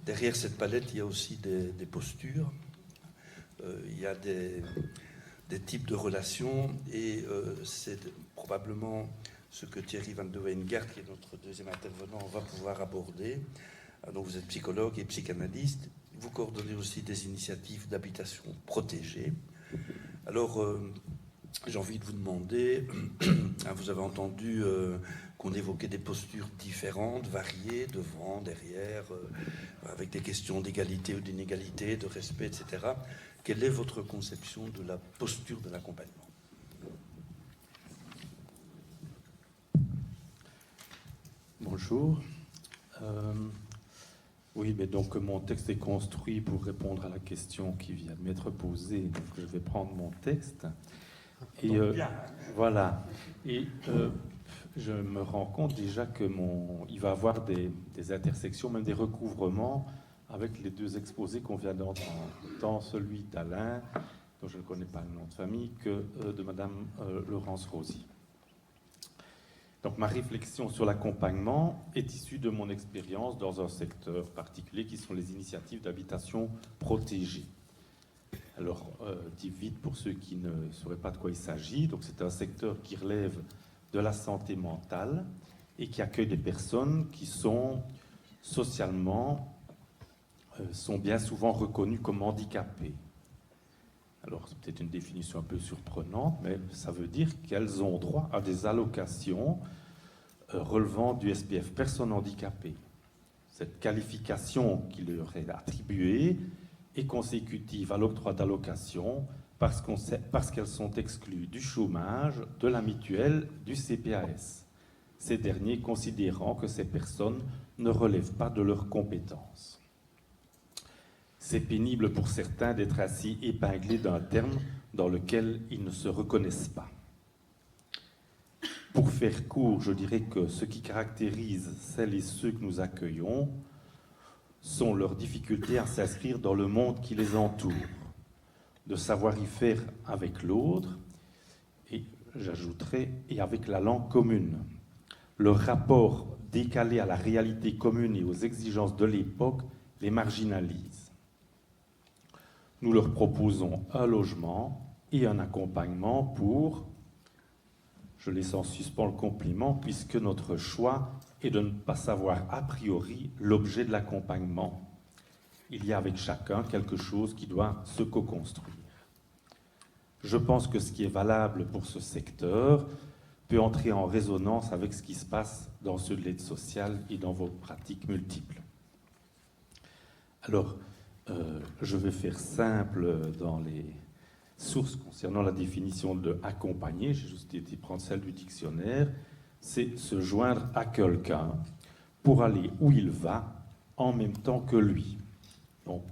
derrière cette palette, il y a aussi des postures, il y a des types de relations, et c'est probablement ce que Thierry Van de Wijngaard, qui est notre deuxième intervenant, va pouvoir aborder. Donc vous êtes psychologue et psychanalyste. Vous coordonnez aussi des initiatives d'habitation protégée. Alors, j'ai envie de vous demander, vous avez entendu qu'on évoquait des postures différentes, variées, devant, derrière, avec des questions d'égalité ou d'inégalité, de respect, etc. Quelle est votre conception de la posture de l'accompagnement ? Bonjour. Oui, mais donc mon texte est construit pour répondre à la question qui vient de m'être posée. Donc je vais prendre mon texte. Et voilà. Et je me rends compte déjà que il va avoir des intersections, même des recouvrements avec les deux exposés qu'on vient d'entendre. Tant celui d'Alain, dont je ne connais pas le nom de famille, que de Madame Laurence Rosy. Donc ma réflexion sur l'accompagnement est issue de mon expérience dans un secteur particulier qui sont les initiatives d'habitation protégée. Alors, dis vite pour ceux qui ne sauraient pas de quoi il s'agit. Donc c'est un secteur qui relève de la santé mentale et qui accueille des personnes qui sont socialement, sont bien souvent reconnues comme handicapées. Alors c'est peut-être une définition un peu surprenante, mais ça veut dire qu'elles ont droit à des allocations relevant du SPF personnes handicapées. Cette qualification qui leur est attribuée est consécutive à l'octroi d'allocations parce qu'elles sont exclues du chômage, de la mutuelle, du CPAS. Ces derniers considérant que ces personnes ne relèvent pas de leurs compétences. C'est pénible pour certains d'être ainsi épinglés d'un terme dans lequel ils ne se reconnaissent pas. Pour faire court, je dirais que ce qui caractérise celles et ceux que nous accueillons sont leurs difficultés à s'inscrire dans le monde qui les entoure, de savoir y faire avec l'autre, et j'ajouterais, et avec la langue commune. Leur rapport décalé à la réalité commune et aux exigences de l'époque les marginalise. Nous leur proposons un logement et un accompagnement pour, je laisse en suspens le compliment, puisque notre choix est de ne pas savoir a priori l'objet de l'accompagnement. Il y a avec chacun quelque chose qui doit se co-construire. Je pense que ce qui est valable pour ce secteur peut entrer en résonance avec ce qui se passe dans ceux de l'aide sociale et dans vos pratiques multiples. Alors, je vais faire simple dans les sources concernant la définition de accompagner. J'ai juste été prendre celle du dictionnaire. C'est se joindre à quelqu'un pour aller où il va en même temps que lui. Donc,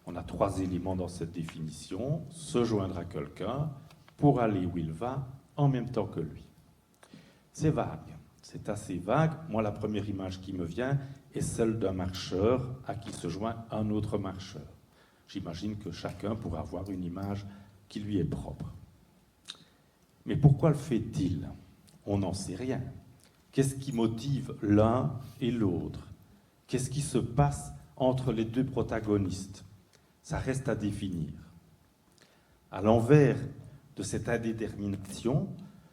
on a 3 éléments dans cette définition. Se joindre à quelqu'un pour aller où il va en même temps que lui. C'est vague. C'est assez vague. Moi, la première image qui me vient est celle d'un marcheur à qui se joint un autre marcheur. J'imagine que chacun pourra avoir une image qui lui est propre. Mais pourquoi le fait-il ? On n'en sait rien. Qu'est-ce qui motive l'un et l'autre ? Qu'est-ce qui se passe entre les deux protagonistes ? Ça reste à définir. À l'envers de cette indétermination,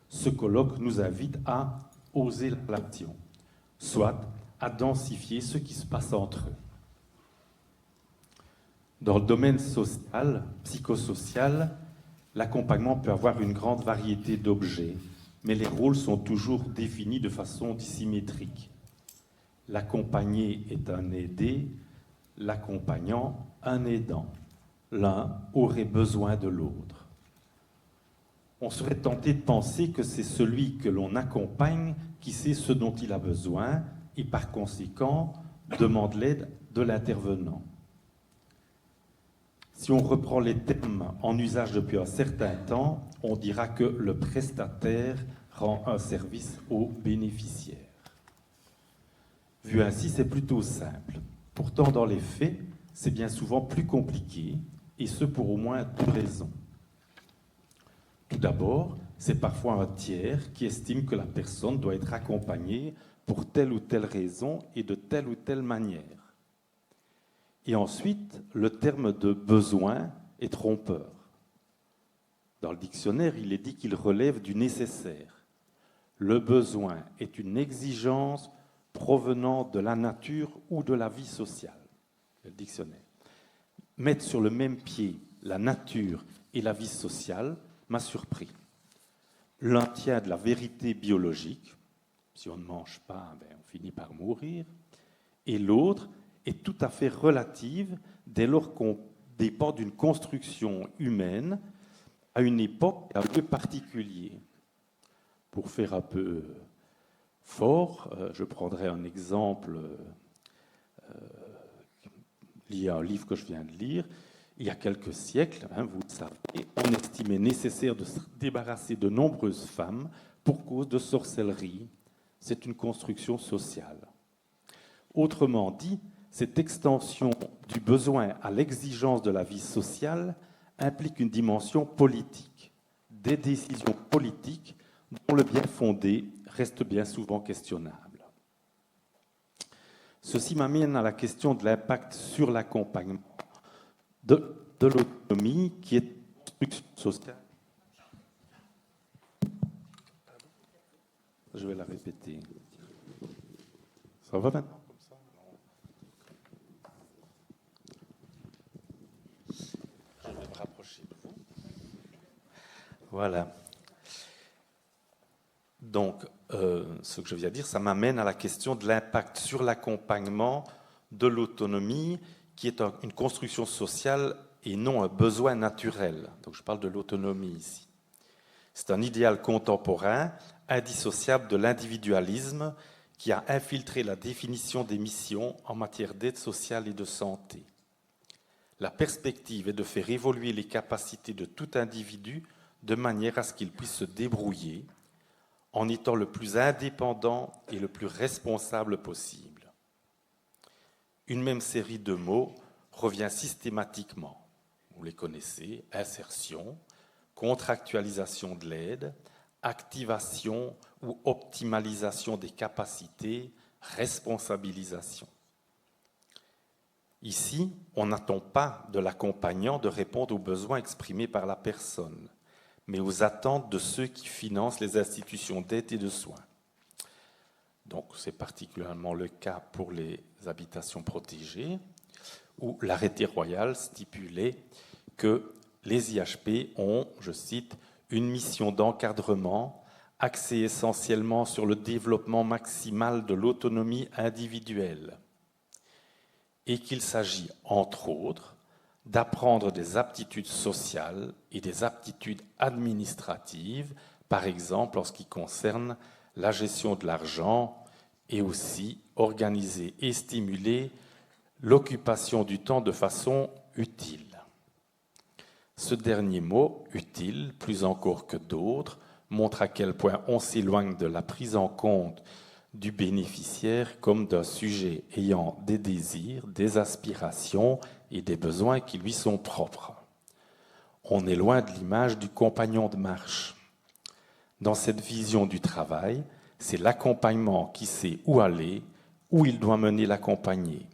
ce colloque nous invite à oser l'action, soit à densifier ce qui se passe entre eux. Dans le domaine social, psychosocial, l'accompagnement peut avoir une grande variété d'objets, mais les rôles sont toujours définis de façon dissymétrique. L'accompagné est un aidé, l'accompagnant un aidant. L'un aurait besoin de l'autre. On serait tenté de penser que c'est celui que l'on accompagne qui sait ce dont il a besoin et par conséquent demande l'aide de l'intervenant. Si on reprend les termes en usage depuis un certain temps, on dira que le prestataire rend un service au bénéficiaire. Vu ainsi, c'est plutôt simple. Pourtant, dans les faits, c'est bien souvent plus compliqué, et ce pour au moins 2 raisons. Tout d'abord, c'est parfois un tiers qui estime que la personne doit être accompagnée pour telle ou telle raison et de telle ou telle manière. Et ensuite, le terme de besoin est trompeur. Dans le dictionnaire, il est dit qu'il relève du nécessaire. Le besoin est une exigence provenant de la nature ou de la vie sociale. Le dictionnaire. Mettre sur le même pied la nature et la vie sociale m'a surpris. L'un tient de la vérité biologique, si on ne mange pas, on finit par mourir, et l'autre est tout à fait relative dès lors qu'on dépend d'une construction humaine à une époque un peu particulière. Pour faire un peu fort, je prendrai un exemple lié à un livre que je viens de lire. Il y a quelques siècles, vous le savez, on estimait nécessaire de se débarrasser de nombreuses femmes pour cause de sorcellerie. C'est une construction sociale. Autrement dit, cette extension du besoin à l'exigence de la vie sociale implique une dimension politique, des décisions politiques dont le bien fondé reste bien souvent questionnable. Ceci m'amène à la question de l'impact sur l'accompagnement de l'autonomie qui est une construction sociale. Je vais la répéter. Ça va maintenant comme ça? Je vais me rapprocher de vous. Voilà. Donc, ce que je viens de dire, ça m'amène à la question de l'impact sur l'accompagnement de l'autonomie, qui est une construction sociale et non un besoin naturel. Donc, je parle de l'autonomie ici. C'est un idéal contemporain, indissociable de l'individualisme, qui a infiltré la définition des missions en matière d'aide sociale et de santé. La perspective est de faire évoluer les capacités de tout individu de manière à ce qu'il puisse se débrouiller en étant le plus indépendant et le plus responsable possible. Une même série de mots revient systématiquement. Vous les connaissez, insertion, contractualisation de l'aide, activation ou optimalisation des capacités, responsabilisation. Ici, on n'attend pas de l'accompagnant de répondre aux besoins exprimés par la personne, mais aux attentes de ceux qui financent les institutions d'aide et de soins. Donc, c'est particulièrement le cas pour les habitations protégées, où l'arrêté royal stipulait que les IHP ont, je cite, une mission d'encadrement axée essentiellement sur le développement maximal de l'autonomie individuelle et qu'il s'agit, entre autres, d'apprendre des aptitudes sociales et des aptitudes administratives, par exemple en ce qui concerne la gestion de l'argent et aussi organiser et stimuler l'occupation du temps de façon utile. Ce dernier mot, utile, plus encore que d'autres, montre à quel point on s'éloigne de la prise en compte du bénéficiaire comme d'un sujet ayant des désirs, des aspirations et des besoins qui lui sont propres. On est loin de l'image du compagnon de marche. Dans cette vision du travail, c'est l'accompagnement qui sait où aller, où il doit mener l'accompagné.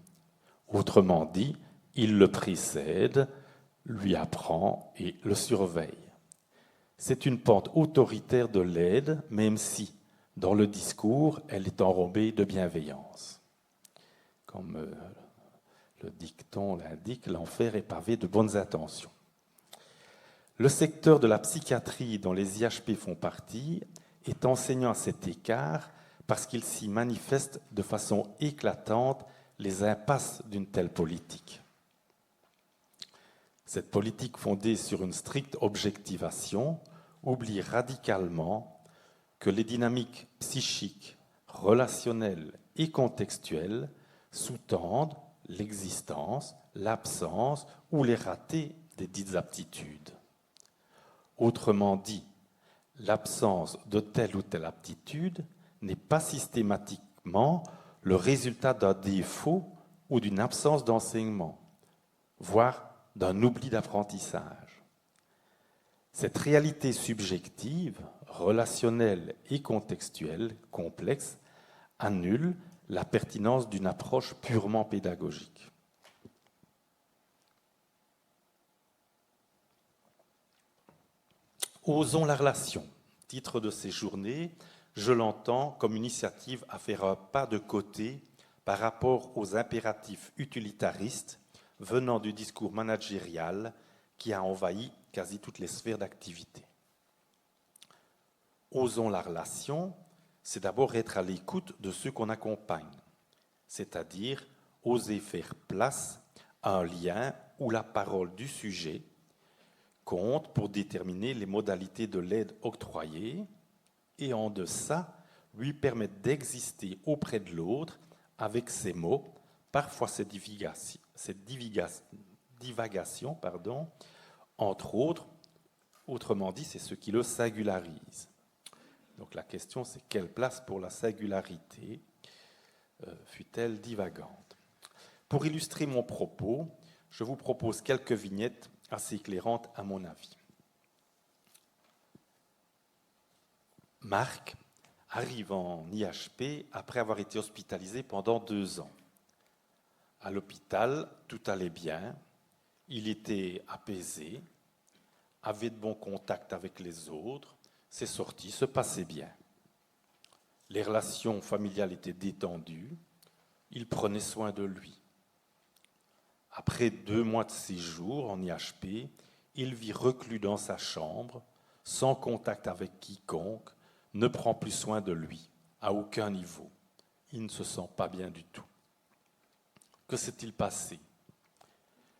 Autrement dit, il le précède, lui apprend et le surveille. C'est une pente autoritaire de l'aide, même si, dans le discours, elle est enrobée de bienveillance. Comme le dicton l'indique, l'enfer est pavé de bonnes intentions. Le secteur de la psychiatrie dont les IHP font partie est enseignant à cet écart parce qu'il s'y manifeste de façon éclatante les impasses d'une telle politique. Cette politique fondée sur une stricte objectivation oublie radicalement que les dynamiques psychiques, relationnelles et contextuelles sous-tendent l'existence, l'absence ou les ratés des dites aptitudes. Autrement dit, l'absence de telle ou telle aptitude n'est pas systématiquement le résultat d'un défaut ou d'une absence d'enseignement, voire d'un oubli d'apprentissage. Cette réalité subjective, relationnelle et contextuelle, complexe, annule la pertinence d'une approche purement pédagogique. Osons la relation. Titre de ces journées, je l'entends comme une initiative à faire un pas de côté par rapport aux impératifs utilitaristes venant du discours managérial qui a envahi quasi toutes les sphères d'activité. Osons la relation, c'est d'abord être à l'écoute de ceux qu'on accompagne, c'est-à-dire oser faire place à un lien où la parole du sujet compte pour déterminer les modalités de l'aide octroyée et en deçà lui permettre d'exister auprès de l'autre avec ses mots, parfois ses divagations, entre autres, autrement dit, c'est ce qui le singularise. Donc la question, c'est quelle place pour la singularité fut-elle divagante? Pour illustrer mon propos, je vous propose quelques vignettes assez éclairantes à mon avis. Marc arrive en IHP après avoir été hospitalisé pendant 2 ans. À l'hôpital, tout allait bien, il était apaisé, avait de bons contacts avec les autres, ses sorties se passaient bien. Les relations familiales étaient détendues, il prenait soin de lui. Après 2 mois de séjour en IHP, il vit reclus dans sa chambre, sans contact avec quiconque, ne prend plus soin de lui, à aucun niveau. Il ne se sent pas bien du tout. Que s'est-il passé?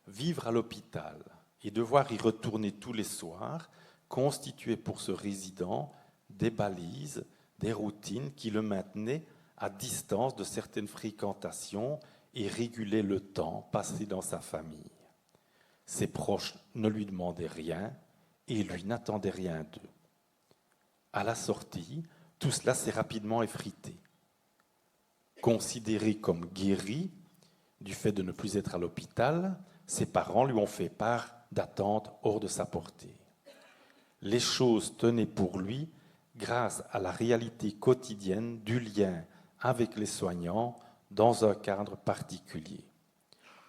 Vivre à l'hôpital et devoir y retourner tous les soirs constituait pour ce résident des balises, des routines qui le maintenaient à distance de certaines fréquentations et régulaient le temps passé dans sa famille. Ses proches ne lui demandaient rien et lui n'attendait rien d'eux. À la sortie, tout cela s'est rapidement effrité. Considéré comme guéri du fait de ne plus être à l'hôpital, ses parents lui ont fait part d'attentes hors de sa portée. Les choses tenaient pour lui grâce à la réalité quotidienne du lien avec les soignants dans un cadre particulier.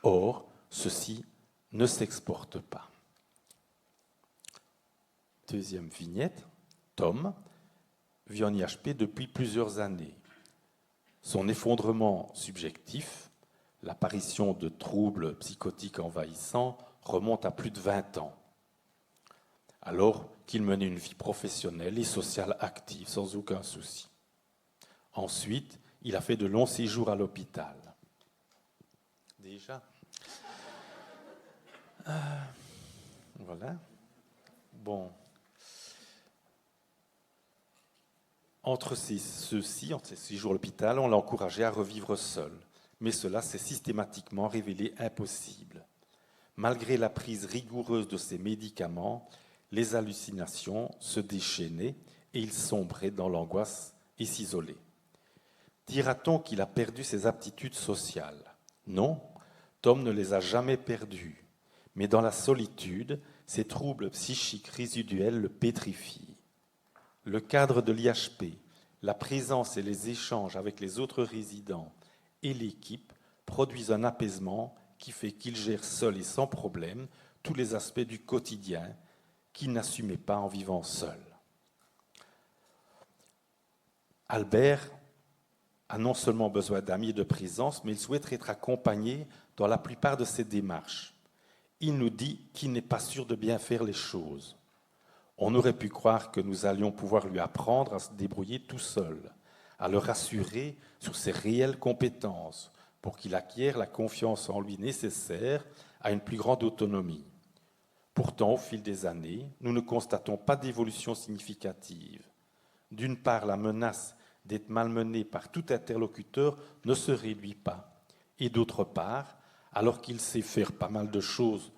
Or, ceci ne s'exporte pas. Deuxième vignette, Tom vit en IHP depuis plusieurs années. Son effondrement subjectif, l'apparition de troubles psychotiques envahissants, remonte à plus de 20 ans, alors qu'il menait une vie professionnelle et sociale active sans aucun souci. Ensuite, il a fait de longs séjours à l'hôpital. Déjà. Voilà. Bon. Entre ces séjours à l'hôpital, on l'a encouragé à revivre seul. Mais cela s'est systématiquement révélé impossible. Malgré la prise rigoureuse de ses médicaments, les hallucinations se déchaînaient et il sombrait dans l'angoisse et s'isolait. Dira-t-on qu'il a perdu ses aptitudes sociales? Non, Tom ne les a jamais perdues. Mais dans la solitude, ses troubles psychiques résiduels le pétrifient. Le cadre de l'IHP, la présence et les échanges avec les autres résidents et l'équipe produisent un apaisement qui fait qu'il gère seul et sans problème tous les aspects du quotidien qu'il n'assumait pas en vivant seul. Albert a non seulement besoin d'amis et de présence, mais il souhaite être accompagné dans la plupart de ses démarches. Il nous dit qu'il n'est pas sûr de bien faire les choses. On aurait pu croire que nous allions pouvoir lui apprendre à se débrouiller tout seul, à le rassurer sur ses réelles compétences pour qu'il acquiert la confiance en lui nécessaire à une plus grande autonomie. Pourtant, au fil des années, nous ne constatons pas d'évolution significative. D'une part, la menace d'être malmené par tout interlocuteur ne se réduit pas. Et d'autre part, alors qu'il sait faire pas mal de choses,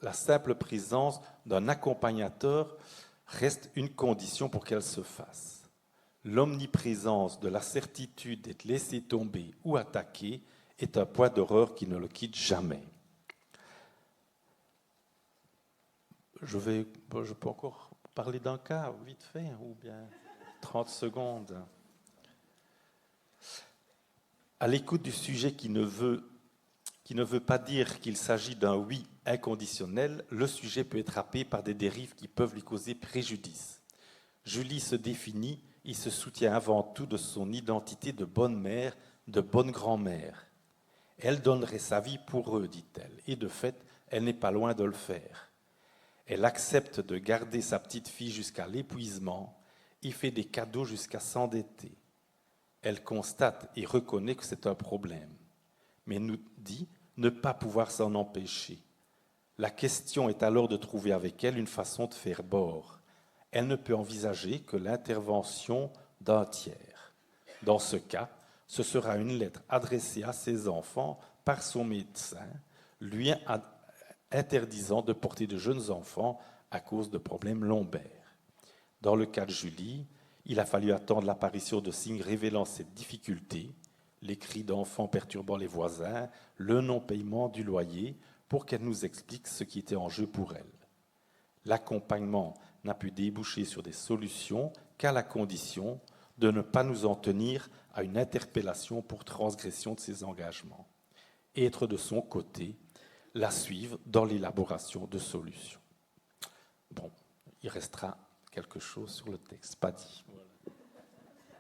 la simple présence d'un accompagnateur reste une condition pour qu'elle se fasse. L'omniprésence de la certitude d'être laissé tomber ou attaqué est un poids d'horreur qui ne le quitte jamais. Je peux encore parler d'un cas, vite fait, ou bien 30 secondes. À l'écoute du sujet qui ne veut qui ne veut pas dire qu'il s'agit d'un oui inconditionnel, le sujet peut être happé par des dérives qui peuvent lui causer préjudice. Julie se définit et se soutient avant tout de son identité de bonne mère, de bonne grand-mère. Elle donnerait sa vie pour eux, dit-elle, et de fait, elle n'est pas loin de le faire. Elle accepte de garder sa petite fille jusqu'à l'épuisement et fait des cadeaux jusqu'à s'endetter. Elle constate et reconnaît que c'est un problème, mais nous dit ne pas pouvoir s'en empêcher. La question est alors de trouver avec elle une façon de faire bord. Elle ne peut envisager que l'intervention d'un tiers. Dans ce cas, ce sera une lettre adressée à ses enfants par son médecin, lui interdisant de porter de jeunes enfants à cause de problèmes lombaires. Dans le cas de Julie, il a fallu attendre l'apparition de signes révélant cette difficulté, les cris d'enfants perturbant les voisins, le non-paiement du loyer, pour qu'elle nous explique ce qui était en jeu pour elle. L'accompagnement n'a pu déboucher sur des solutions qu'à la condition de ne pas nous en tenir à une interpellation pour transgression de ses engagements, et être de son côté, la suivre dans l'élaboration de solutions. Bon, il restera quelque chose sur le texte, pas dit.